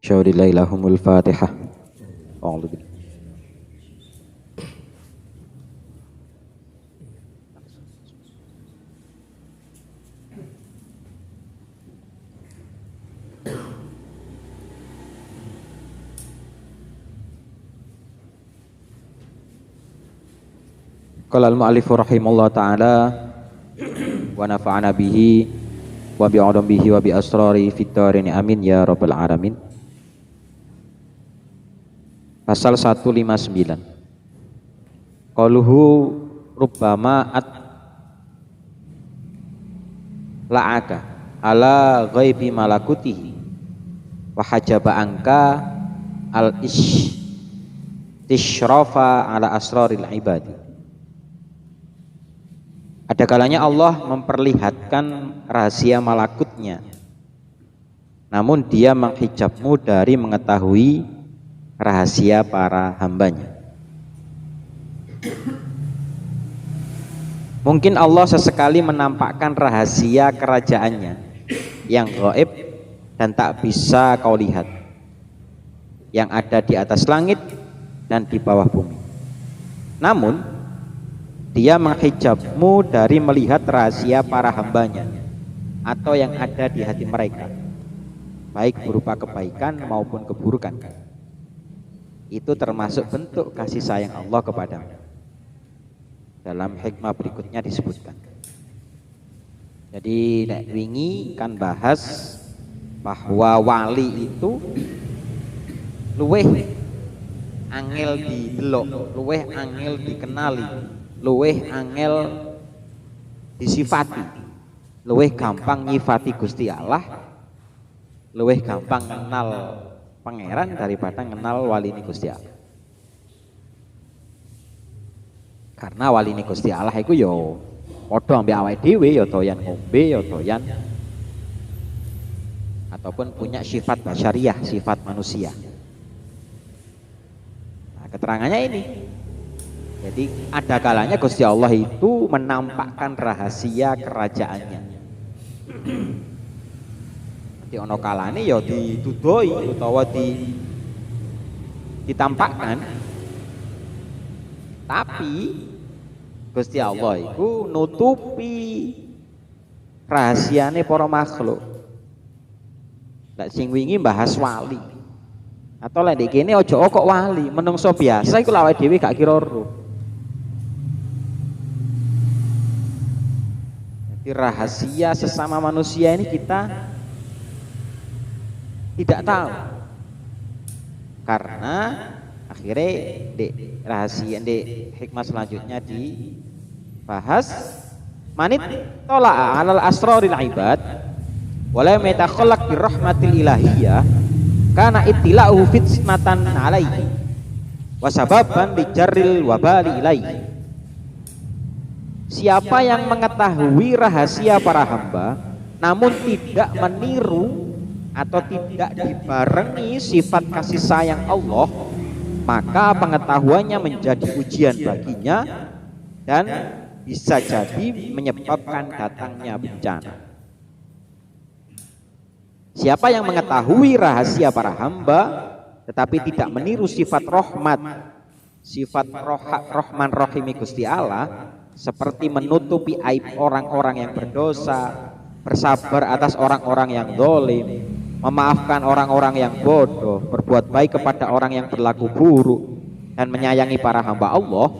Syaurillah lahumul Fatihah. A'udzu billahi. Qala al-mu'allif rahimahullah ta'ala wa nafa'ana bihi wa bi'udum bihi wa bi asrari fid dharain amin ya rabbal alamin. Pasal 159. Qaluhu rubbama la'aka ala ghaibi malakutihi wa hajaba angka al-istishrafa ala asraril ibadi. Ada kalanya Allah memperlihatkan rahasia malakutnya, namun dia menghijabmu dari mengetahui rahasia para hambanya. Mungkin Allah sesekali menampakkan rahasia kerajaannya yang gaib dan tak bisa kau lihat, yang ada di atas langit dan di bawah bumi. Namun dia menghijabmu dari melihat rahasia para hambanya atau yang ada di hati mereka, baik berupa kebaikan maupun keburukan. Itu termasuk bentuk kasih sayang Allah kepadamu. Dalam hikmah berikutnya disebutkan. Jadi nek wingi kan bahas bahwa wali itu luweh angel didelok, luweh angel dikenali, luweh angel disifati, luweh gampang nyifati Gusti Allah, luweh gampang kenal pangeran daripada kenal wali ini Gusti Allah. Karena wali ini Gusti Allah iku yo padha ambek awake dhewe, yo doyan ngombe, yo doyan ataupun punya sifat basyariah, sifat manusia. Nah, keterangannya ini. Jadi ada kalanya Gusti Allah itu menampakkan rahasia kerajaannya. Nanti ono kalane ya ditudoi utawa ditampakkan. Tapi Gusti Allah itu nutupi rahasiane para makhluk. Lah sing wingi bahas wali. Atau lek kene aja kok wali, menungso biasa iku awake dhewe gak kira ro. Rahasia sesama manusia ini kita tidak tahu, karena akhirnya di rahasia di hikmah selanjutnya dibahas manit tola'a alal asraril ibad wala metakhallaq birahmatil ilahiyah kana ittila'uhu fitnatan alaihi wa sababan lijarril wabali ilaihi. Siapa yang mengetahui rahasia para hamba namun tidak meniru atau tidak dibarengi sifat kasih sayang Allah, maka pengetahuannya menjadi ujian baginya dan bisa jadi menyebabkan datangnya bencana. Siapa yang mengetahui rahasia para hamba tetapi tidak meniru sifat rahmat, sifat Rahman Rahim Gusti Allah, seperti menutupi aib orang-orang yang berdosa, bersabar atas orang-orang yang zalim, memaafkan orang-orang yang bodoh, berbuat baik kepada orang yang berlaku buruk, dan menyayangi para hamba Allah,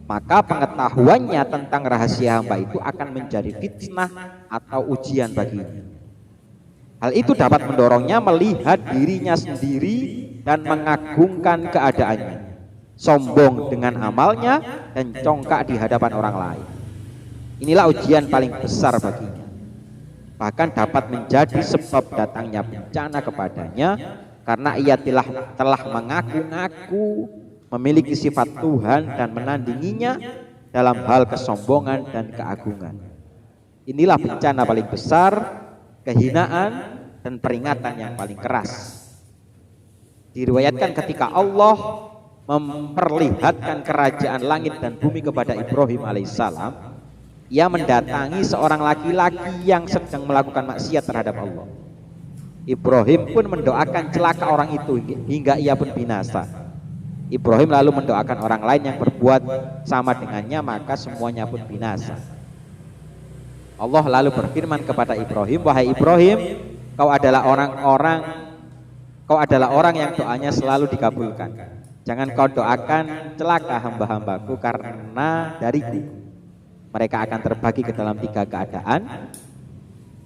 maka pengetahuannya tentang rahasia hamba itu akan menjadi fitnah atau ujian baginya. Hal itu dapat mendorongnya melihat dirinya sendiri dan mengagungkan keadaannya, sombong dengan amalnya dan congkak di hadapan orang lain. Inilah ujian paling besar baginya. Bahkan dapat menjadi sebab datangnya bencana kepadanya karena ia telah mengaku-ngaku memiliki sifat Tuhan dan menandinginya dalam hal kesombongan dan keagungan. Inilah bencana paling besar, kehinaan dan peringatan yang paling keras. Diriwayatkan ketika Allah memperlihatkan kerajaan langit dan bumi kepada Ibrahim alaihissalam, ia mendatangi seorang laki-laki yang sedang melakukan maksiat terhadap Allah. Ibrahim pun mendoakan celaka orang itu hingga ia pun binasa. Ibrahim lalu mendoakan orang lain yang berbuat sama dengannya, maka semuanya pun binasa. Allah lalu berfirman kepada Ibrahim, wahai Ibrahim, kau adalah orang yang doanya selalu dikabulkan. Jangan kau doakan celaka hamba-hambaku karena dariku mereka akan terbagi ke dalam 3 keadaan.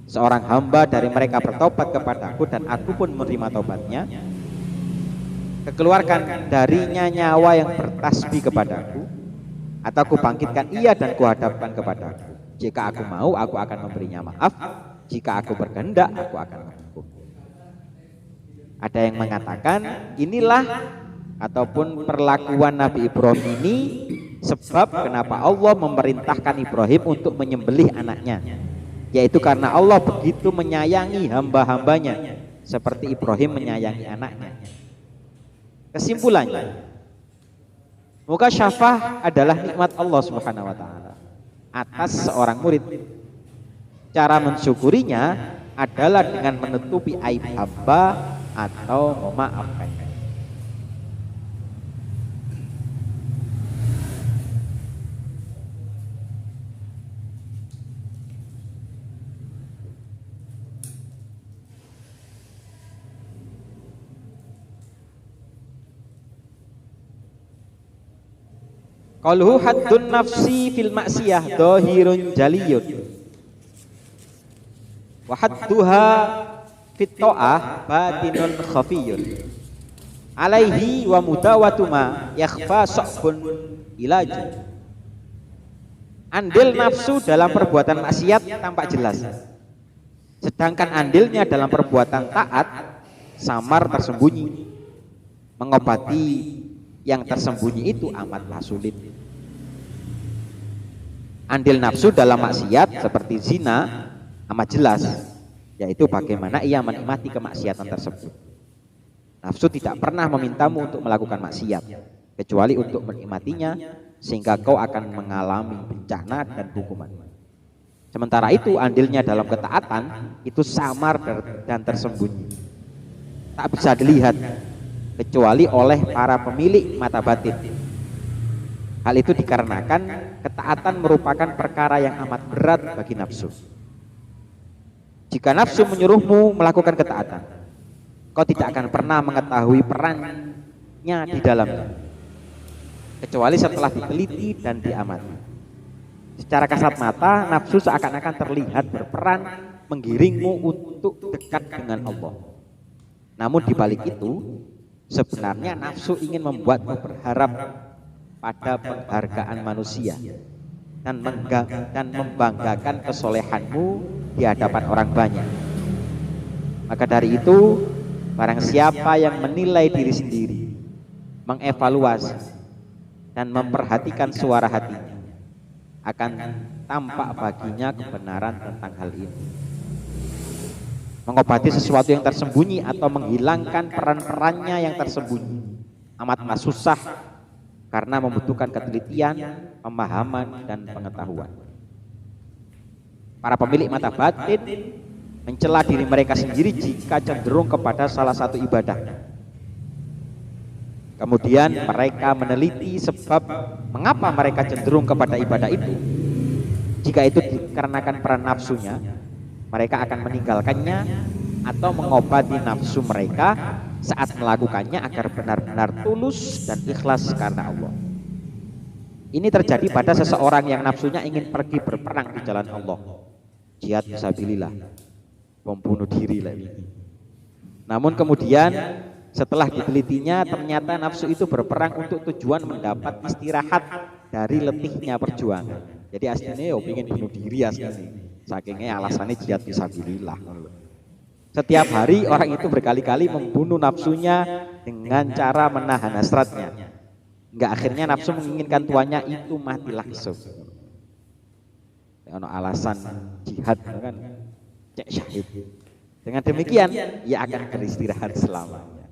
Seorang hamba dari mereka bertobat kepadaku dan aku pun menerima tobatnya. Kekeluarkan darinya nyawa yang bertasbih kepadaku, atau kubangkitkan ia dan kuhadapkan kepadaku. Jika aku mau, aku akan memberinya maaf. Jika aku berkehendak, aku akan menghukum. Ada yang mengatakan inilah ataupun perlakuan Nabi Ibrahim ini sebab kenapa Allah memerintahkan Ibrahim untuk menyembelih anaknya, yaitu karena Allah begitu menyayangi hamba-hambanya seperti Ibrahim menyayangi anaknya. Kesimpulannya, muka syafah adalah nikmat Allah Subhanahu wa taala atas seorang murid. Cara mensyukurinya adalah dengan menutupi aib hamba atau memaafkannya. Qaluhu haddun nafsi fil maksiyah dhahirun jaliyun wa hadduha fit ta'ah batinun khafiyun alaihi wa mudawatu ma yakhfa sa'bun ilaju. Andil nafsu dalam perbuatan maksiat tampak jelas, sedangkan andilnya dalam perbuatan taat samar tersembunyi. Mengobati yang tersembunyi itu amatlah sulit. Andil nafsu dalam maksiat seperti zina amat jelas, yaitu bagaimana ia menikmati kemaksiatan tersebut. Nafsu tidak pernah memintamu untuk melakukan maksiat kecuali untuk menikmatinya, sehingga kau akan mengalami bencana dan hukuman. Sementara itu andilnya dalam ketaatan itu samar dan tersembunyi, tak bisa dilihat kecuali oleh para pemilik mata batin. Hal itu dikarenakan ketaatan merupakan perkara yang amat berat bagi nafsu. Jika nafsu menyuruhmu melakukan ketaatan, kau tidak akan pernah mengetahui perannya di dalamnya, kecuali setelah diteliti dan diamati. Secara kasat mata, nafsu seakan-akan terlihat berperan menggiringmu untuk dekat dengan Allah. Namun di balik itu, sebenarnya nafsu ingin membuatmu berharap pada penghargaan manusia dan membanggakan kesolehanmu di hadapan orang banyak. Maka dari itu, barang siapa yang menilai diri sendiri, mengevaluasi dan memperhatikan suara hatinya, akan tampak baginya kebenaran tentang hal ini. Mengobati sesuatu yang tersembunyi atau menghilangkan peran-perannya yang tersembunyi amatlah susah, karena membutuhkan ketelitian, pemahaman, dan pengetahuan. Para pemilik mata batin mencela diri mereka sendiri jika cenderung kepada salah satu ibadah. Kemudian mereka meneliti sebab mengapa mereka cenderung kepada ibadah itu. Jika itu dikarenakan peran nafsunya, mereka akan meninggalkannya atau mengobati nafsu mereka saat melakukannya agar benar-benar tulus dan ikhlas karena Allah. Ini terjadi pada seseorang yang nafsunya ingin pergi berperang di jalan Allah, jihad fisabilillah, membunuh diri lagi. Namun kemudian setelah ditelitinya, ternyata nafsu itu berperang untuk tujuan mendapat istirahat dari letihnya perjuangan. Jadi aslinya ingin bunuh diri aslinya, sakingnya alasannya jihad fisabilillah. Setiap hari orang itu berkali-kali membunuh nafsunya dengan cara menahan hasratnya, hingga akhirnya nafsu menginginkan tuannya itu mati langsung. Ono alasan jihad kan cek syahid. Dengan demikian ia akan beristirahat selamanya.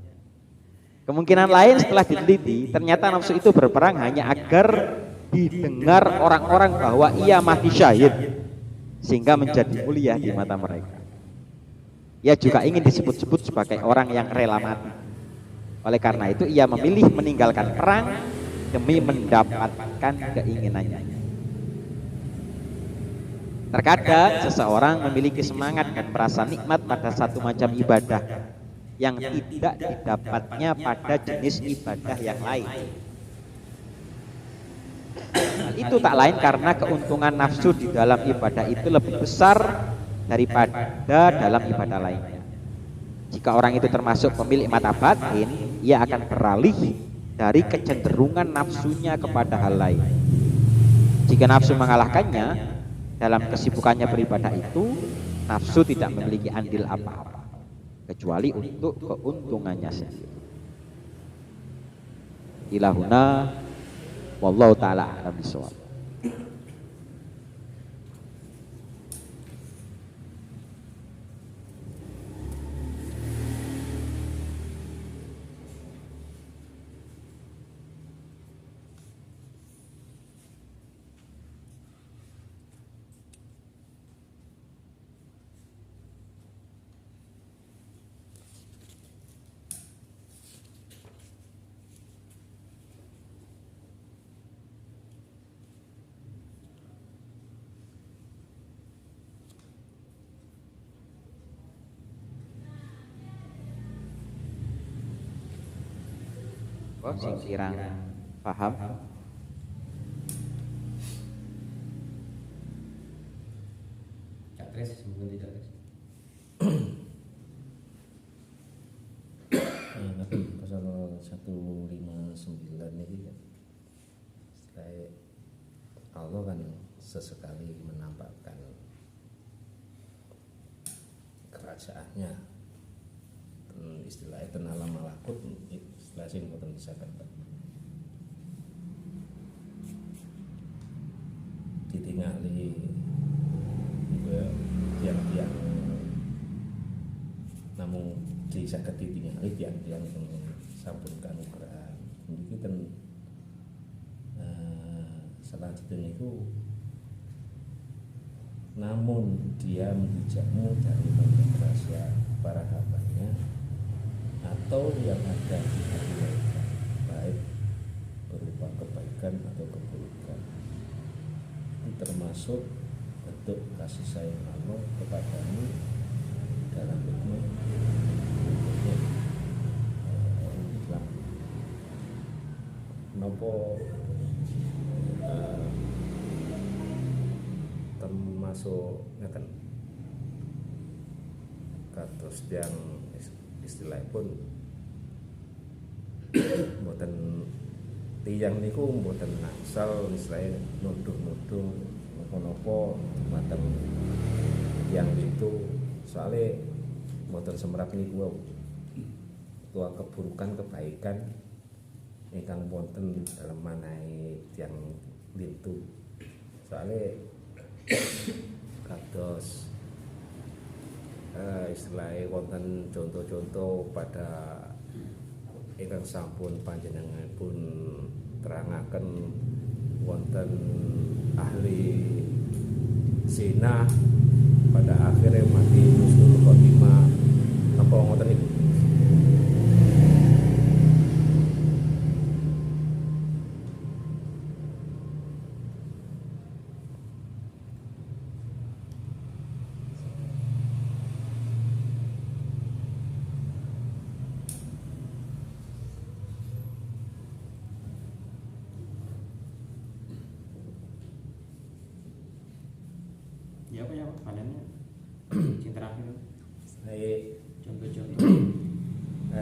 Kemungkinan lain setelah diteliti, ternyata nafsu itu berperang hanya agar didengar orang-orang bahwa ia mati syahid, sehingga menjadi mulia di mata mereka. ia juga ingin disebut-sebut sebagai orang yang rela mati. Oleh karena itu ia memilih meninggalkan perang demi mendapatkan keinginannya. Terkadang seseorang memiliki semangat dan merasa nikmat pada satu macam ibadah yang tidak didapatnya pada jenis ibadah yang lain. Hal itu tak lain karena keuntungan nafsu di dalam ibadah itu lebih besar daripada dalam ibadah lainnya. Jika orang itu termasuk pemilik mata batin, ia akan beralih dari kecenderungan nafsunya kepada hal lain. Jika nafsu mengalahkannya dalam kesibukannya beribadah itu, nafsu tidak memiliki andil apa-apa kecuali untuk keuntungannya sendiri. Ilahuna wallahu ta'ala a'lam bishawab. Oh, sing kirang paham. Capres mungkin tidak. Tapi pasal 159 ini kan setelah Allah kan sesekali menampakkan kerajaannya, istilahnya tenala malakut, istilah sing boten bisa kata ditingali tiang-tiang, namun disaged ditingali tiang-tiang yang sampun kanugrahan niki ten selanjutnya itu, namun dia menghijabmu dari banyak rahasia para hambanya atau yang ada di hati mereka, baik berupa kebaikan atau keburukan. Itu termasuk bentuk kasih sayang Allah kepadamu dalam hikmah berikutnya. Nopo termasuk ngeten kados yang istilah pun mboten tiyang niku mboten nangsal istilahnya nuduh-nuduh napa-napa dumateng tiyang itu, soalnya mboten semrap niku tua keburukan kebaikan ingkang wonten dalam manahe tiyang lintu. Soalnya kados istilahnya wonten contoh-contoh pada ingkang sampun panjenengan pun terangaken wonten ahli zina pada akhirnya mati husnul khotimah apa ngoten niku. Ya apa ya panennya yang terakhir contoh-contoh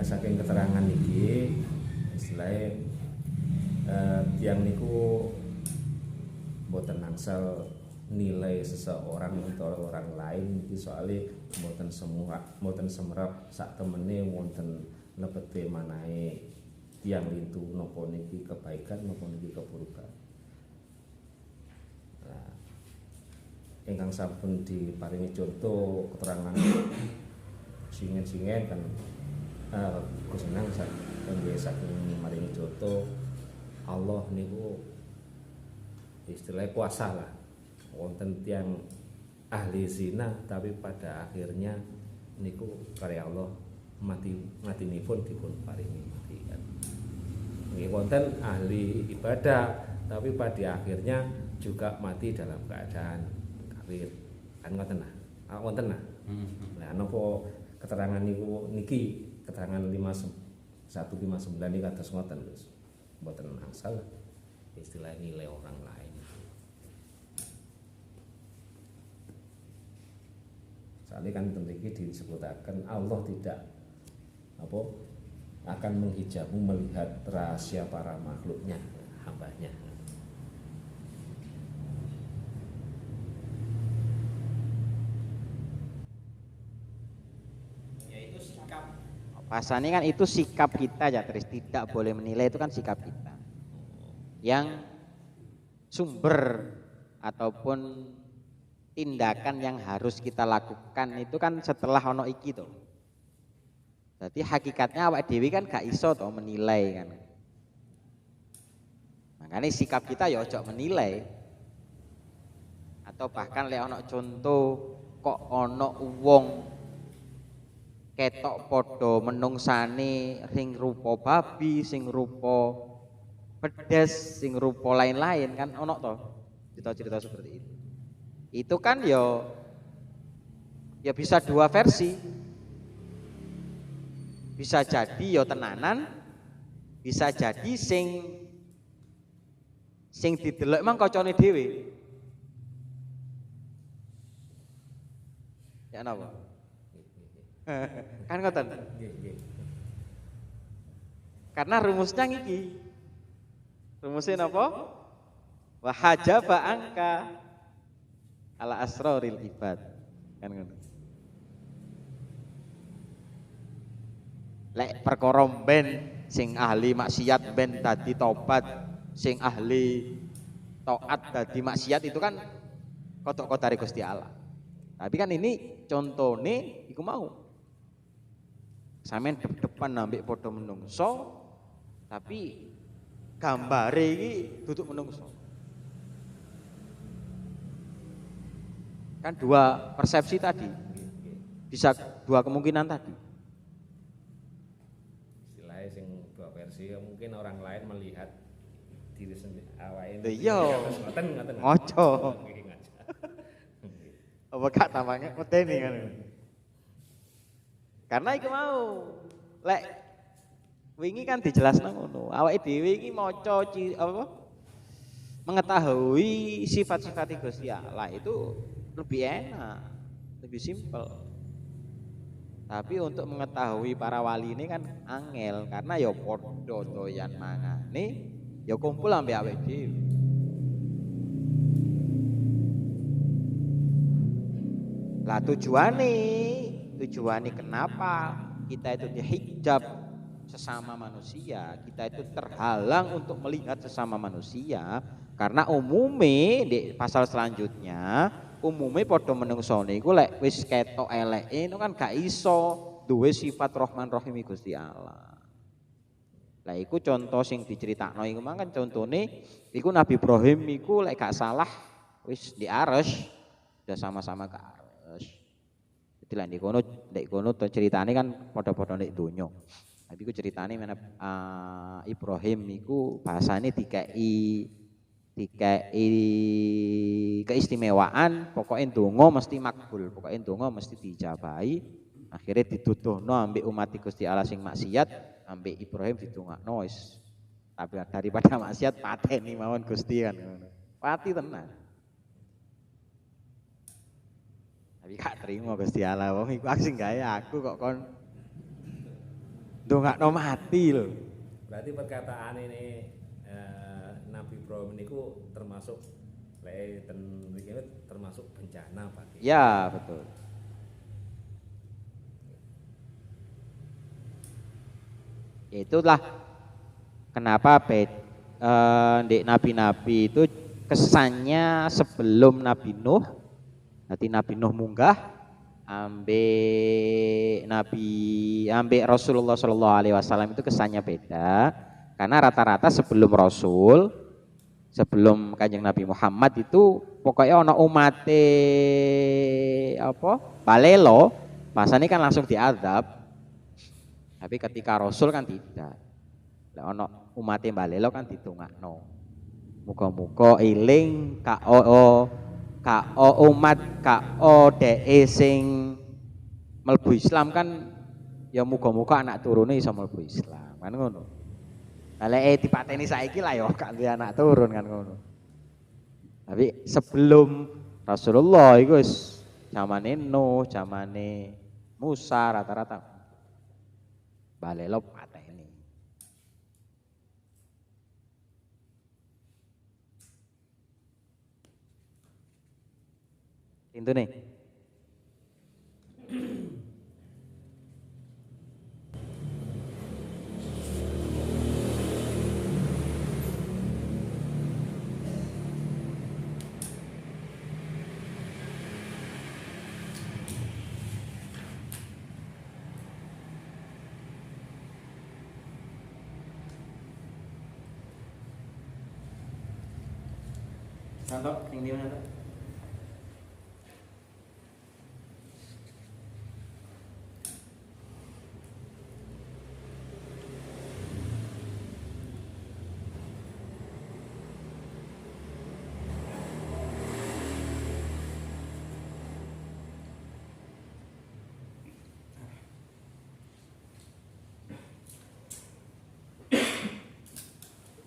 saking keterangan iki istilahnya tiang niku mboten nangsal nilai seseorang atau orang lain iki, soalnya mboten semrap sak temene wonten lebete manahe tiang lintu napa niki kebaikan napa niki keburukan. Ingkang sampun diparingi contoh keterangan singen-singen kan kusenang kangge saking maringi contoh Allah niku istilahnya kuasa lah. Wonten tiyang ahli zina tapi pada akhirnya niku karya Allah matinipun dipun paringi mati kan. Nggih wonten ahli ibadah tapi pada akhirnya juga mati dalam keadaan kafir. Kan ngoten nah. Wonten nah. Lah napa keterangan niku niki keterangan 159 niki kados ngoten Gus. Mboten asal istilah nilai orang lain. Soalnya kan tentunya disebutakan Allah tidak akan menghijabmu melihat rahasia para makhluknya, hambanya. Yaitu sikap. Pasannya kan itu sikap kita ya, terus tidak boleh menilai, itu kan sikap kita. Yang sumber ataupun tindakan yang harus kita lakukan itu kan setelah ono iki to. Jadi hakikatnya awak dewi kan gak iso to menilai kan. Makanya sikap kita ya ojo menilai. Atau bahkan lek ono contoh kok ono wong ketok podo menungsane sing rupa babi, sing rupa pedes, sing rupa lain-lain kan ono to cerita-cerita seperti itu. Itu kan ya bisa dua versi. Bisa jadi ya tenanan, bisa jadi sing didelok emang kocone dhewe. Ya napa? Kan ngoten. Karena rumusnya ngiki. Rumusnya napa? Wa hajaba angka ala asraril ibad. Kan ngono. Lek perkara ben sing ahli maksiat ben dadi tobat, sing ahli taat dadi maksiat itu kan kotok-kotare Gusti Allah. Tapi kan ini contone iku mau. Sampeyan depan ambek padha menungso tapi gambare iki duduk menungso. Kan dua persepsi tadi. Bisa dua kemungkinan tadi. Istilahnya sing dua versi mungkin orang lain melihat diri sendiri awake. Iya. Ngoten. Ngoco. Apa gak tampaknya medeni kan. Karena iku mau lek wingi kan dijelasno ngono. Awake dhewe iki maca mengetahui sifat-sifat Gusti Allah itu lebih enak, lebih simpel. Tapi untuk mengetahui para wali ini kan angel karena ya padha doyan mangane, ya kumpul ambek awake dhewe. Lah tujuane kenapa kita itu dihijab sesama manusia, kita itu terhalang untuk melihat sesama manusia karena umume di pasal selanjutnya umume padha menungsone iku lek wis ketok eleke itu kan gak iso duwe sifat Rahman Rahim Gusti Allah. Lah iku contoh sing diceritakno iku kan contone iku Nabi Ibrahim iku lek gak salah wis di Arsy sudah sama-sama ke Arsy. Jadi lah di kono to ceritane kan padha-padha nek donya. Tapi iku ceritane mana Ibrahim iku bahasane dikei keistimewaan, pokoknya ndonga mesti makbul, pokoknya ndonga mesti dijabahi. Akhirnya dituduhno ambek umat Gusti Allah sing maksiat, ambek Ibrahim didongakno wis. Tapi daripada maksiat pateni mawon Gusti kan ngono. Pati tenan. Tapi gak terima Gusti Allah, wong iku sing gawe aku kok kon ndongakno mati lho. Berarti perkataan ini Nabi Ibrahim niku termasuk termasuk bencana Pak. Ya, betul. Itulah kenapa di nabi-nabi itu kesannya sebelum Nabi Nuh, nanti Nabi Nuh munggah ambek Rasulullah Shallallahu Alaihi Wasallam itu kesannya beda karena rata-rata sebelum Rasul, sebelum Kanjeng Nabi Muhammad itu pokoknya ono umate balelo Bahasanya kan langsung diadab. Tapi ketika Rasul kan tidak. Lah ono umate balelo kan ditungakno. Muga-muga eling KO umat KO dhek sing mlebu Islam kan ya muga-muga anak turune iso mlebu Islam. Kan ngono. Lah lek dipateni saiki lah ya gak duwe anak turun kan ngono. Tapi sebelum Rasulullah iku wis zamane Nuh, zamane Musa rata-rata balelo pateni. Intune Contoh, yang di mana tuh?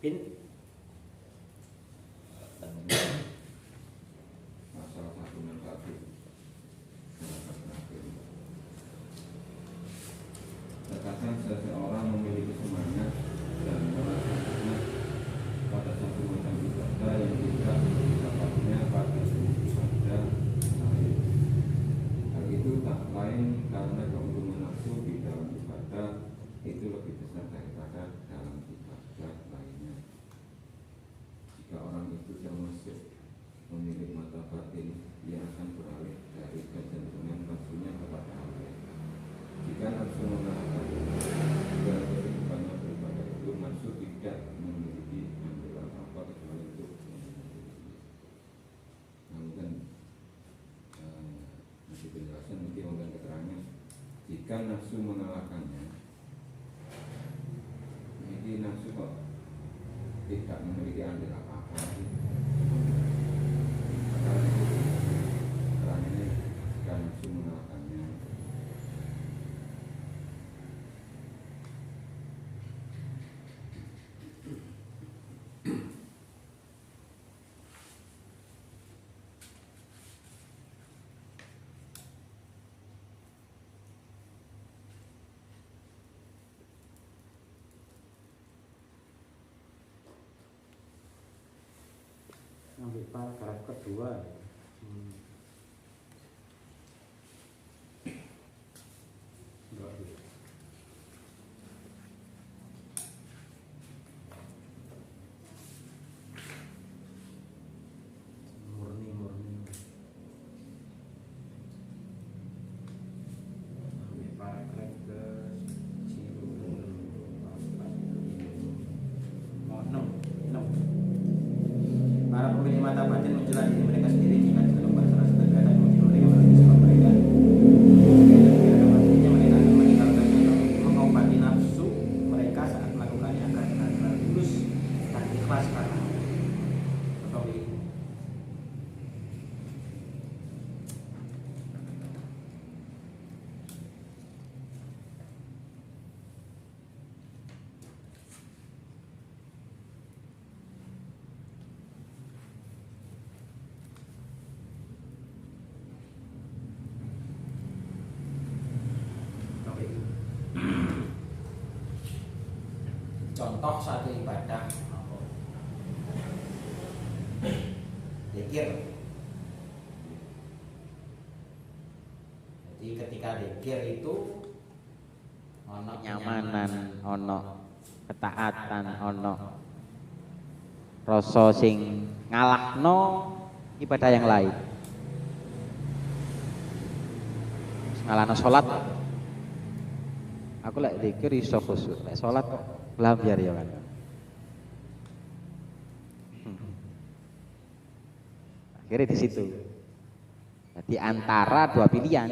Pin. Masalah satu dan satu. Terkadang seseorang memiliki semangat dan melakukannya pada satu macam ibadah yang tidak didapatnya pada ibadah lain. Hal itu tak lain karena keuntungan nafsu di dalam ibadah itu lebih besar daripada dalam ibadah lainnya. Jika orang itu termasuk memiliki mata batin, ia akan beralih dari kecenderungan nafsunya kepada Allah. Jika nafsu menahan segala kehidupannya beribadah itu, nafsu tidak memiliki andil apa-apa kecuali untuk mungkin masih penjelasan mungkin mungkin keterangan. Jika nafsu mengalahkannya, ini nafsu kok tidak memiliki andil apa-apa. Keterangannya jika nafsu mengalahkannya. Ambil paragraf kedua. Murni. Ambil paragraf ke 6. Para pemilik mata batin mencela diri mereka sendiri jika ditemukan salah satu kegiatan muncul mereka melalui sifat mereka. Kegiatan maksudnya mereka akan meninggalkannya atau mengobati nafsu mereka saat melakukannya agar benar-benar tulus dan ikhlas karena Rasul. Contoh satu ibadah dzikir. Jadi ketika dzikir itu ono kenyamanan, ono ketaatan, ono rasa sing ngalahno ibadah yang lain. Ngalahno salat. Aku lek zikir iso khusyuk, lek salat kok lambiar ya kan. Akhirnya di situ. Jadi antara dua pilihan,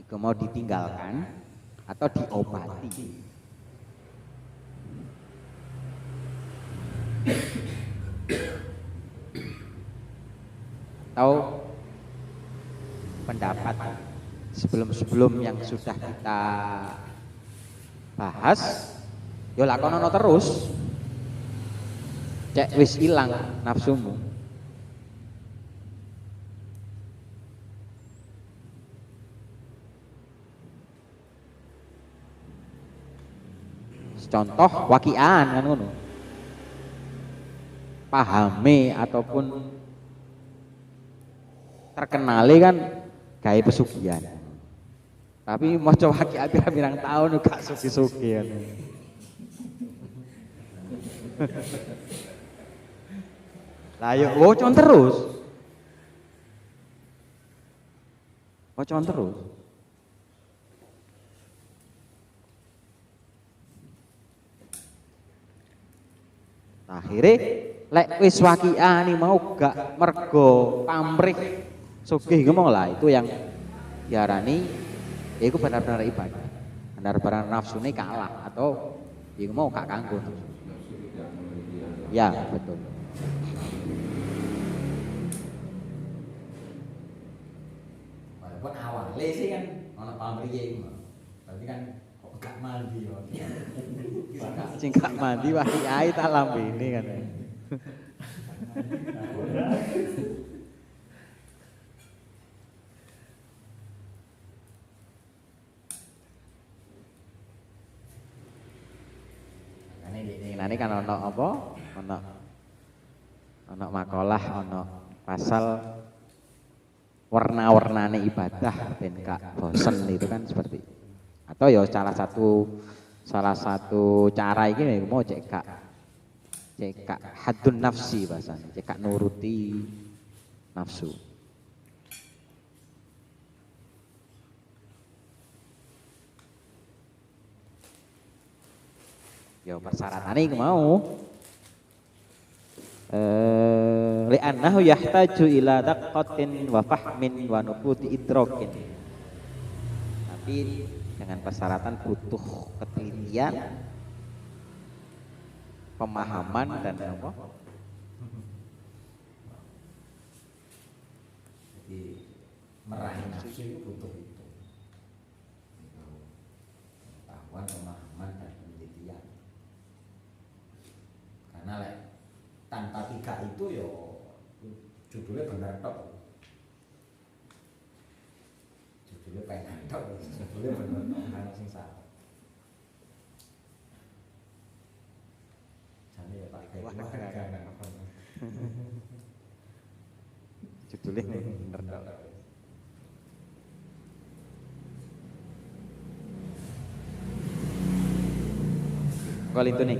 iku mau ditinggalkan atau diobati. Atau pendapat sebelum-sebelum yang sudah kita bahas, yo lakonono terus. Cek wis ilang nafsumu. Contoh wakian kan ngono. Pahami ataupun terkenali kan gawe pesugihan. Tapi mau coba wakian pirang-pirang tahun gak sugi-sugi kan. Lah yo wocon terus. Wocon terus. Akhirnya lek wis wakiane mau gak mergo pamrih sugih ngomong lah itu yang diarani ya itu benar-benar ibadah. Benar-benar nafsune kalah atau ya mau gak kanggo. Ya, betul. Walaupun awalnya sih kan ono pamrih iku. Tapi kan kok gak mandi yo. Sing gak mandi wah kiai tak lambene kan. Ini kan ono apa? Ono makalah, ono pasal warna-warnane ibadah ben gak bosen itu kan seperti. Atau ya salah satu cara ini mau cek hadun nafsi bahasanya, cek nuruti nafsu. Ya persyaratannya mau li'annahu yahtaju ila daqqatin wa fahmin wa nufuti idrakin. Tapi dengan persyaratan butuh ketelitian, pemahaman dan apa? Jadi meraih nafsu itu butuh itu. Pengetahuan, pemahaman dan penelitian. Karena tanpa tiga itu yo judulnya benar tok. Judulnya pengen tok, judulnya benar tok kan sing salah. Jane ya Pak Kiai. Judulnya bener tok. Kali itu nih.